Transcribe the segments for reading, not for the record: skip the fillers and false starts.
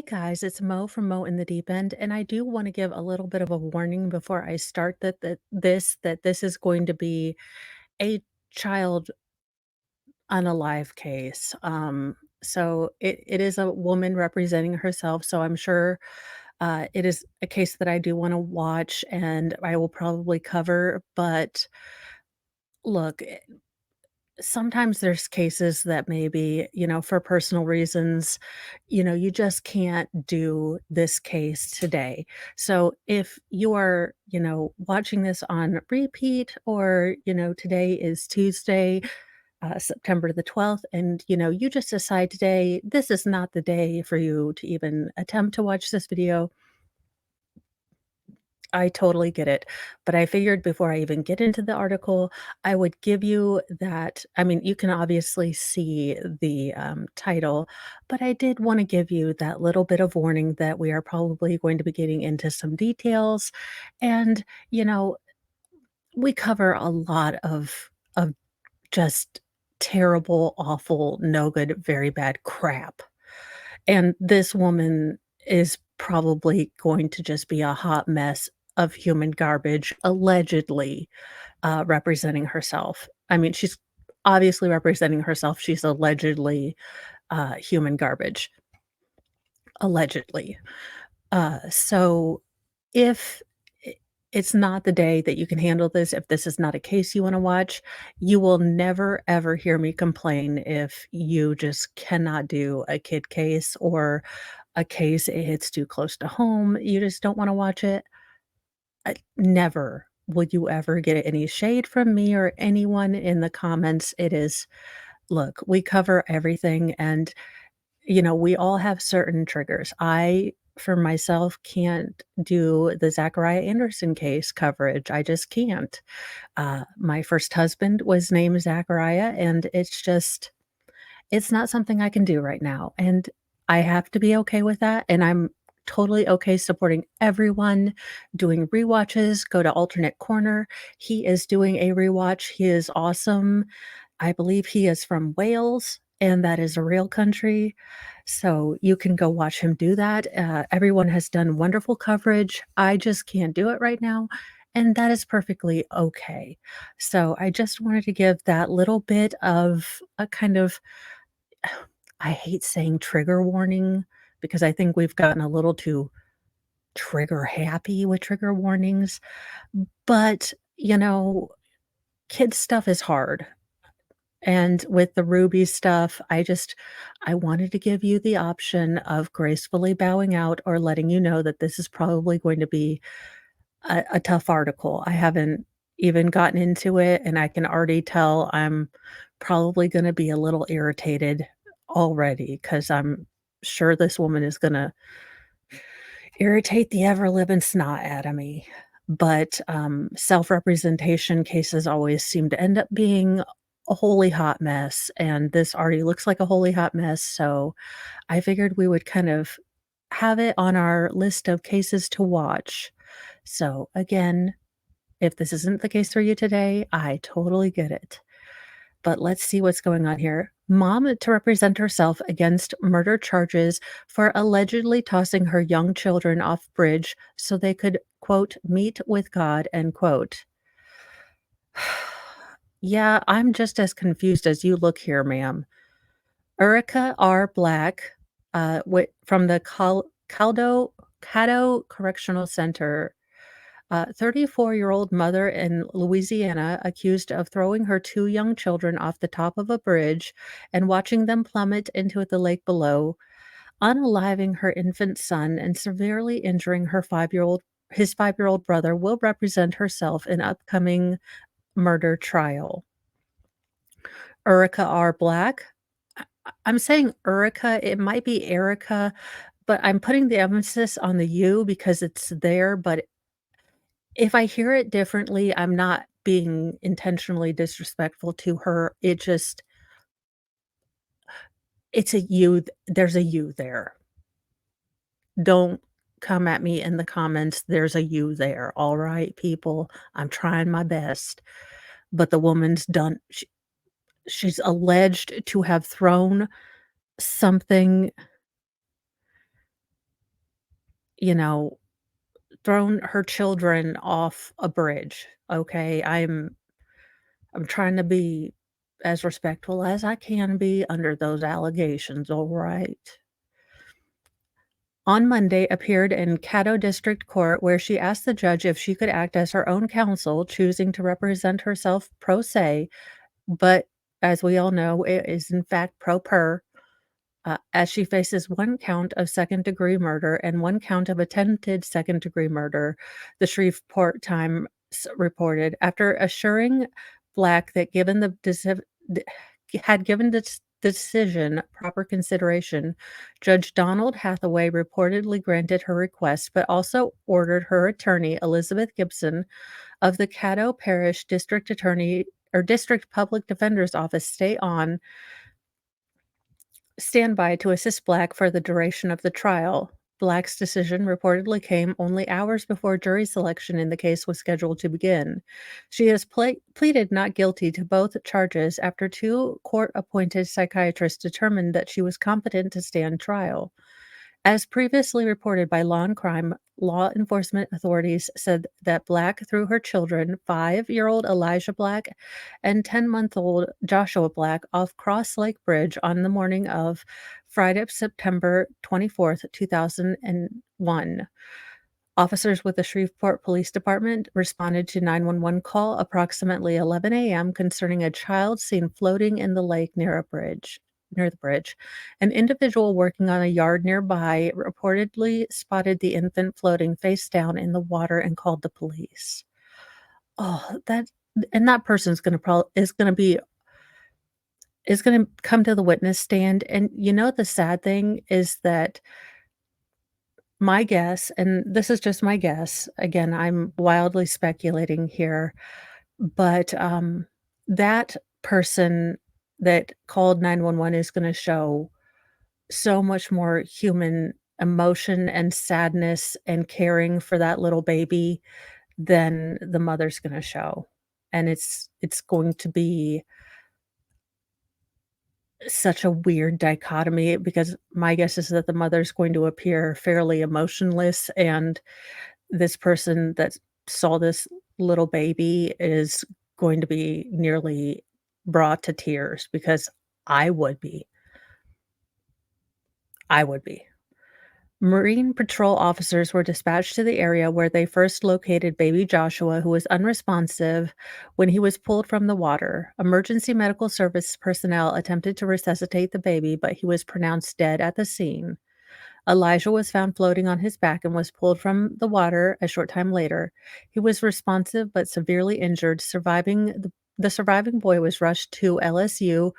Guys, it's Mo from Mo in the Deep End, and I do want to give a little bit of a warning before I start that this is going to be a child unalive case. So it is a woman representing herself, so I'm sure it is a case that I do want to watch and I will probably cover. But look, sometimes there's cases that maybe, for personal reasons, you just can't do this case today. So if you are, watching this on repeat or, today is Tuesday, September the 12th, and, you just decide today, this is not the day for you to even attempt to watch this video. I totally get it, but I figured before I even get into the article, I would give you that. I mean, you can obviously see the, title, but I did wanna give you that little bit of warning that we are probably going to be getting into some details, and, you know, we cover a lot of just terrible, awful, no good, very bad crap. And this woman is probably going to just be a hot mess of human garbage, allegedly, representing herself. I mean, she's obviously representing herself, she's allegedly, human garbage, allegedly. So if I it's not the day that you can handle this, if this is not a case you wanna watch, you will never ever hear me complain if you just cannot do a kid case or a case it hits too close to home, you just don't wanna watch it. Never will you ever get any shade from me or anyone in the comments. It is look, we cover everything and we all have certain triggers. I, for myself, can't do the Zachariah Anderson case coverage. I just can't. My first husband was named Zachariah, and it's not something I can do right now. And I have to be okay with that. And I'm totally okay supporting everyone doing rewatches. Go to Alternate Corner. He is doing a rewatch. He is awesome. I believe he is from Wales, and that is a real country, so you can go watch him do that. Everyone has done wonderful coverage. I just can't do it right now, and that is perfectly okay. So I just wanted to give that little bit of a kind of I hate saying trigger warning because I think we've gotten a little too trigger happy with trigger warnings, but, kids stuff is hard. And with the Ruby stuff, I wanted to give you the option of gracefully bowing out or letting you know that this is probably going to be a tough article. I haven't even gotten into it, and I can already tell I'm probably gonna be a little irritated already because 'cause I'm sure this woman is gonna irritate the ever living snot out of me. But, self-representation cases always seem to end up being a holy hot mess, and this already looks like a holy hot mess, so I figured we would kind of have it on our list of cases to watch. So, again, if this isn't the case for you today, I totally get it. But let's see what's going on here. Mom to represent herself against murder charges for allegedly tossing her young children off bridge so they could, quote, "meet with God," end quote. Yeah, I'm just as confused as you look here, ma'am. Erica R. Black, from the Caddo Correctional Center, 34-year-old mother in Louisiana accused of throwing her 2 young children off the top of a bridge and watching them plummet into the lake below, unaliving her infant son and severely injuring his 5-year-old brother will represent herself in upcoming murder trial. Erica R. Black. I'm saying Erica, it might be Erica, but I'm putting the emphasis on the "you" because it's there, but if I hear it differently, I'm not being intentionally disrespectful to her, it's a "you" there's a "you" there. Don't come at me in the comments, there's a "you" there, alright, people? I'm trying my best, but the woman's done she's alleged to have thrown something you know, thrown her children off a bridge, okay? I'm trying to be as respectful as I can be under those allegations, alright? On Monday, appeared in Caddo District Court, where she asked the judge if she could act as her own counsel, choosing to represent herself pro se, but as we all know, it is in fact pro per. As she faces 1 count of second-degree murder and 1 count of attempted second-degree murder, the Shreveport Times reported, after assuring Black that given the d had given the decision proper consideration, Judge Donald Hathaway reportedly granted her request, but also ordered her attorney, Elizabeth Gibson, of the Caddo Parish District Attorney or District Public Defender's Office, stay on standby to assist Black for the duration of the trial. Black's decision reportedly came only hours before jury selection in the case was scheduled to begin. She has pleaded not guilty to both charges after 2 court-appointed psychiatrists determined that she was competent to stand trial. As previously reported by Law and Crime, law enforcement authorities said that Black threw her children, 5-year-old Elijah Black and 10-month-old Joshua Black, off Cross Lake Bridge on the morning of Friday, September 24th, 2001. Officers with the Shreveport Police Department responded to 911 call approximately 11 a.m. concerning a child seen floating in the lake near the bridge. An individual working on a yard nearby reportedly spotted the infant floating face down in the water and called the police. Oh, that person's is gonna come to the witness stand, and the sad thing is that my guess, and this is just my guess, again, I'm wildly speculating here, but, that person that called 911 is gonna show so much more human emotion and sadness and caring for that little baby than the mother's gonna show, and it's going to be such a weird dichotomy because my guess is that the mother's going to appear fairly emotionless, and this person that saw this little baby is going to be nearly brought to tears because I would be. I would be. Marine Patrol officers were dispatched to the area where they first located baby Joshua, who was unresponsive when he was pulled from the water. Emergency medical service personnel attempted to resuscitate the baby, but he was pronounced dead at the scene. Elijah was found floating on his back and was pulled from the water a short time later. He was responsive but severely injured. The surviving boy was rushed to LSU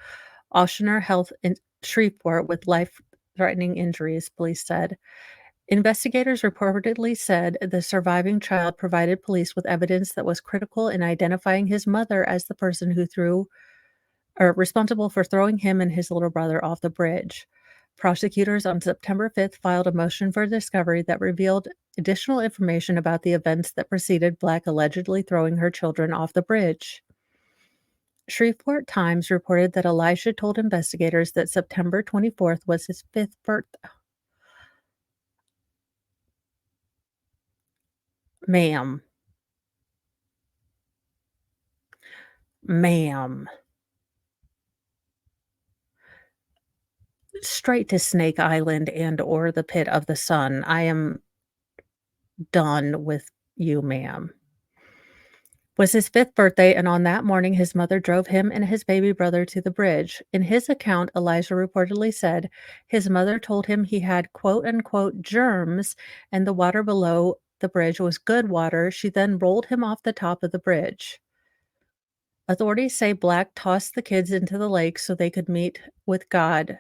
Oceaner Health in Shreveport with life-threatening injuries, police said. Investigators reportedly said the surviving child provided police with evidence that was critical in identifying his mother as the person who threw or responsible for throwing him and his little brother off the bridge. Prosecutors on September 5th filed a motion for discovery that revealed additional information about the events that preceded Black allegedly throwing her children off the bridge. Shreveport Times reported that Elijah told investigators that September 24th was his 5th birthday. Ma'am, ma'am, straight to Snake Island and or the pit of the sun. I am done with you, ma'am. Was his 5th birthday, and on that morning, his mother drove him and his baby brother to the bridge. In his account, Elijah reportedly said his mother told him he had quote unquote germs and the water below the bridge was good water. She then rolled him off the top of the bridge. Authorities say Black tossed the kids into the lake so they could meet with God.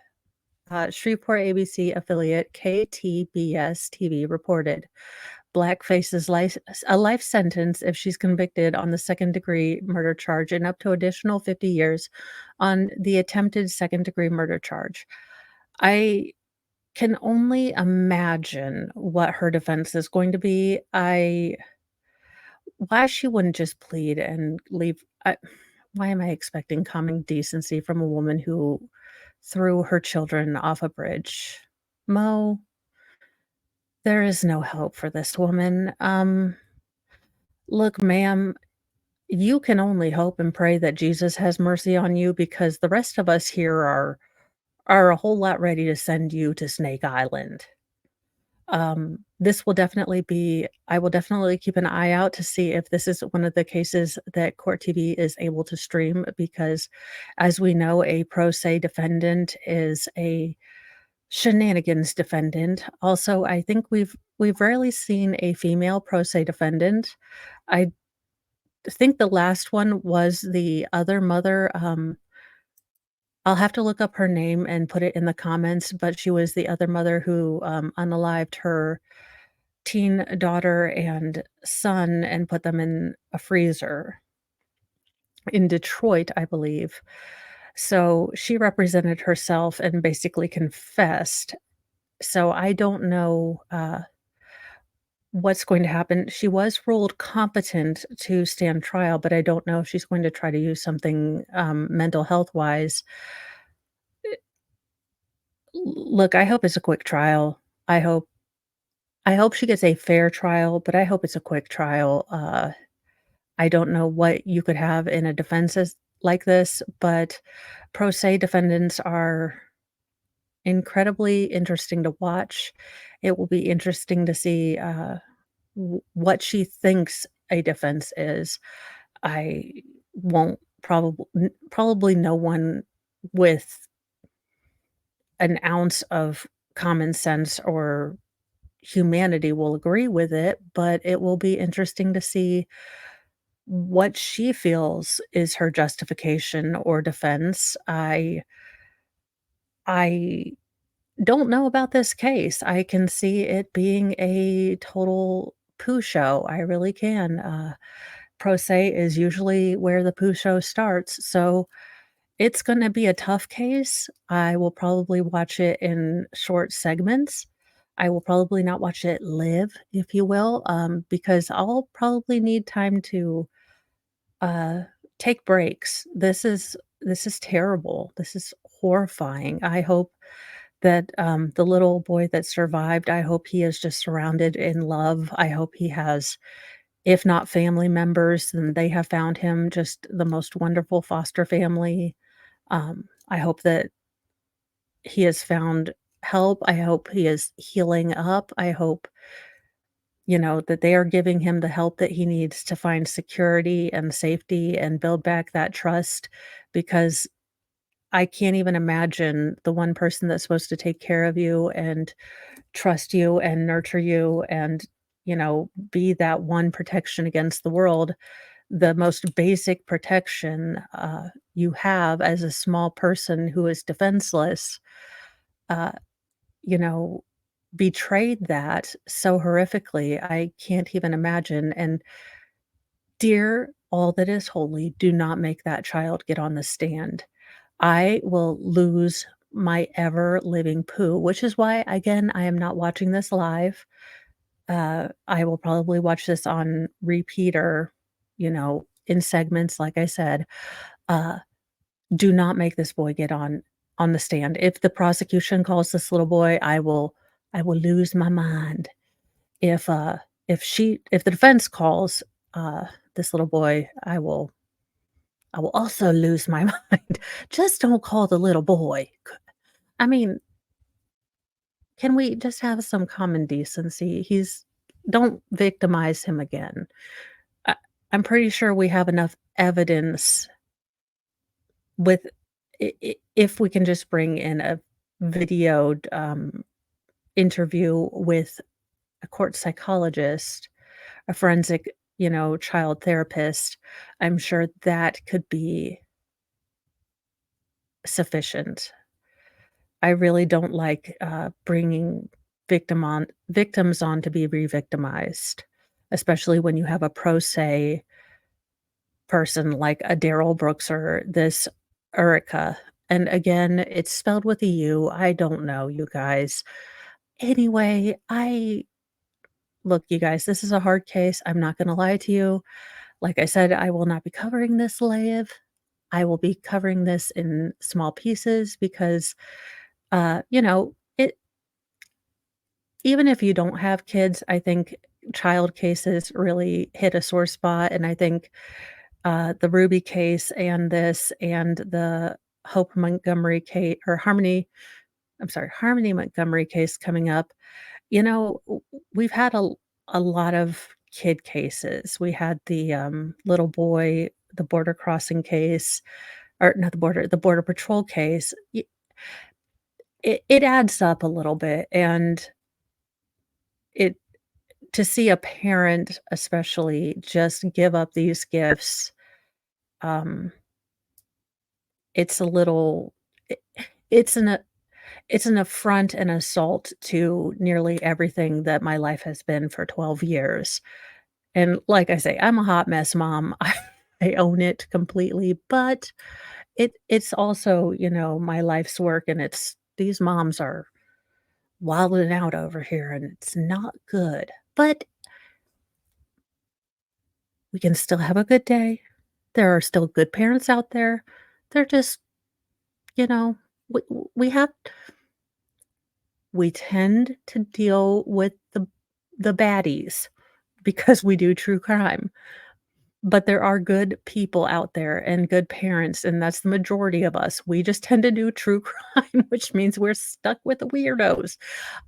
Shreveport ABC affiliate KTBS TV reported. Black faces a life sentence if she's convicted on the second-degree murder charge and up to additional 50 years on the attempted second-degree murder charge. I can only imagine what her defense is going to be. Why she wouldn't just plead and leave. Why am I expecting common decency from a woman who threw her children off a bridge? Mo, There is no hope for this woman. Look, ma'am, you can only hope and pray that Jesus has mercy on you because the rest of us here are a whole lot ready to send you to Snake Island. This will definitely be I will definitely keep an eye out to see if this is one of the cases that Court TV is able to stream because, as we know, a pro se defendant is a shenanigans defendant. Also, I think we've rarely seen a female pro se defendant. I think the last one was the other mother, I'll have to look up her name and put it in the comments, but she was the other mother who, unalived her teen daughter and son and put them in a freezer in Detroit, I believe. So, she represented herself and basically confessed. So, I don't know, what's going to happen. She was ruled competent to stand trial, but I don't know if she's going to try to use something, mental health wise. Look, I hope it's a quick trial. I hope I hope she gets a fair trial, but I hope it's a quick trial. I don't know what you could have in a defense like this, but pro se defendants are incredibly interesting to watch. It will be interesting to see what she thinks a defense is. I won't probably no one with an ounce of common sense or humanity will agree with it, but it will be interesting to see what she feels is her justification or defense. I don't know about this case. I can see it being a total poo show. I really can. Pro se is usually where the poo show starts, so it's gonna be a tough case. I will probably watch it in short segments. I will probably not watch it live, if you will, because I'll probably need time to, uh, take breaks. This is terrible. This is horrifying. I hope that, the little boy that survived, I hope he is just surrounded in love. I hope he has, if not family members, then they have found him just the most wonderful foster family. I hope that he has found help. I hope he is healing up. I hope, that they are giving him the help that he needs to find security and safety and build back that trust because I can't even imagine the one person that's supposed to take care of you and trust you and nurture you and, be that one protection against the world, the most basic protection, you have as a small person who is defenseless, uh, you know, betrayed that so horrifically, I can't even imagine, and dear all that is holy, do not make that child get on the stand. I will lose my ever living poo, which is why, again, I am not watching this live. I will probably watch this on repeat or, in segments, like I said. Uh, do not make this boy get on the stand. If the prosecution calls this little boy, I will lose my mind. If, if the defense calls, this little boy, I will also lose my mind. Just don't call the little boy. I mean, can we just have some common decency? Don't victimize him again. I I'm pretty sure we have enough evidence with if we can just bring in a videoed, interview with a court psychologist, a forensic, child therapist, I'm sure that could be sufficient. I really don't like, bringing victims on to be re-victimized, especially when you have a pro se person like a Daryl Brooks or this Erica. And again, it's spelled with a U. I don't know, you guys. Anyway, I look, you guys, this is a hard case. I'm not gonna lie to you. Like I said, I will not be covering this live. I will be covering this in small pieces because, it even if you don't have kids, I think child cases really hit a sore spot, and I think, the Ruby case and this and the Hope Montgomery case or Harmony Montgomery case coming up, we've had a lot of kid cases. We had the, little boy, the border crossing case, or not the border patrol case. It adds up a little bit, and it to see a parent especially just give up these gifts, um, it's a little it it's it's an affront and assault to nearly everything that my life has been for 12 years. And like I say, I'm a hot mess mom. I own it completely, but it's also, my life's work, and it's these moms are wilding out over here, and it's not good. But we can still have a good day. There are still good parents out there. They're just, you know, we we have we tend to deal with the baddies because we do true crime. But there are good people out there and good parents, and that's the majority of us. We just tend to do true crime, which means we're stuck with the weirdos.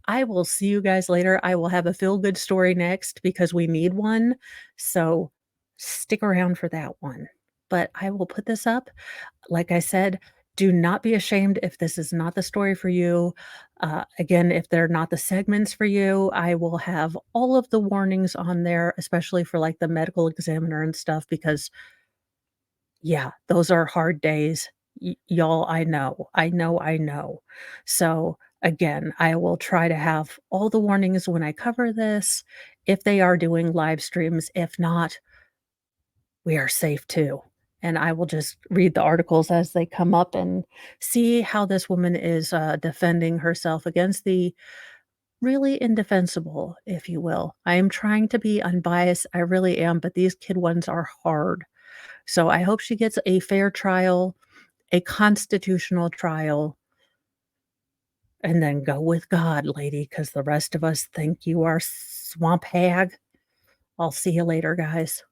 I will see you guys later. I will have a feel-good story next because we need one, so stick around for that one. But I will put this up. Like I said, do not be ashamed if this is not the story for you. Again, if they're not the segments for you, I will have all of the warnings on there, especially for like the medical examiner and stuff, because yeah, those are hard days. Y'all, I know, I know, I know. So again, I will try to have all the warnings when I cover this, if they are doing live streams. If not, we are safe too. And I will just read the articles as they come up and see how this woman is defending herself against the really indefensible, if you will. I am trying to be unbiased. I really am, but these kid ones are hard. So I hope she gets a fair trial, a constitutional trial, and then go with God, lady, because the rest of us think you are swamp hag. I'll see you later, guys.